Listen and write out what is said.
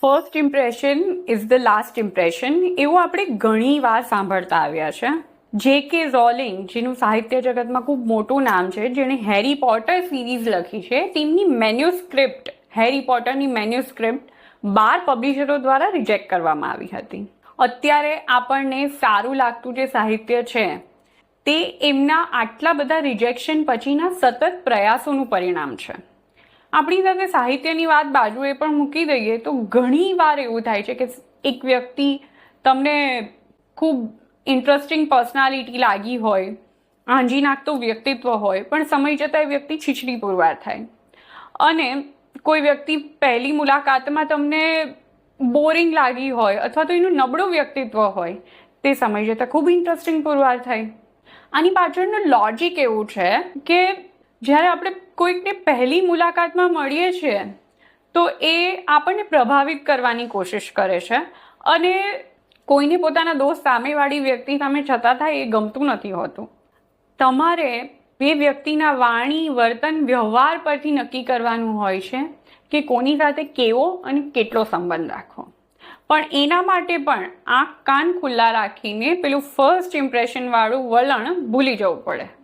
First impression is the last impression એવું આપણે ઘણી વાર સાંભળતા આવ્યા છે. જે.કે. રોલિંગ, જેનું સાહિત્ય જગતમાં ખૂબ મોટું નામ છે, જેણે હેરી પોટર સિરીઝ લખી છે, તેમની મેન્યુસ્ક્રિપ્ટ, હેરી પોટરની મેન્યુસ્ક્રિપ્ટ 12 પબ્લિશરો દ્વારા રિજેક્ટ કરવામાં આવી હતી. અત્યારે આપણને સારું લાગતું જે સાહિત્ય છે તે એમના આટલા બધા રિજેક્શન પછીના સતત પ્રયાસોનું પરિણામ છે. આપણી સાથે સાહિત્યની વાત બાજુએ પણ મૂકી દઈએ તો ઘણી વાર એવું થાય છે કે એક વ્યક્તિ તમને ખૂબ ઇન્ટરેસ્ટિંગ પર્સનાલિટી લાગી હોય, આંજી નાખતું વ્યક્તિત્વ હોય, પણ સમય જતાં એ વ્યક્તિ છીછડી પુરવાર થાય. અને કોઈ વ્યક્તિ પહેલી મુલાકાતમાં તમને બોરિંગ લાગી હોય અથવા તો એનું નબળું વ્યક્તિત્વ હોય, તે સમય જતાં ખૂબ ઇન્ટરેસ્ટિંગ પુરવાર થાય. આની પાછળનું લોજિક એવું છે કે જ્યારે આપણે કોઈકને પહેલી મુલાકાતમાં મળીએ છીએ તો એ આપણને પ્રભાવિત કરવાની કોશિશ કરે છે અને કોઈને પોતાના દોસ્ત સામેવાળી વ્યક્તિ સામે છતાં થાય એ ગમતું નથી હોતું. તમારે એ વ્યક્તિના વાણી, વર્તન, વ્યવહાર પરથી નક્કી કરવાનું હોય છે કે કોની સાથે કેવો અને કેટલો સંબંધ રાખવો. પણ એના માટે પણ આંખ કાન ખુલ્લા રાખીને પેલું ફર્સ્ટ ઇમ્પ્રેશન વાળું વલણ ભૂલી જવું પડે.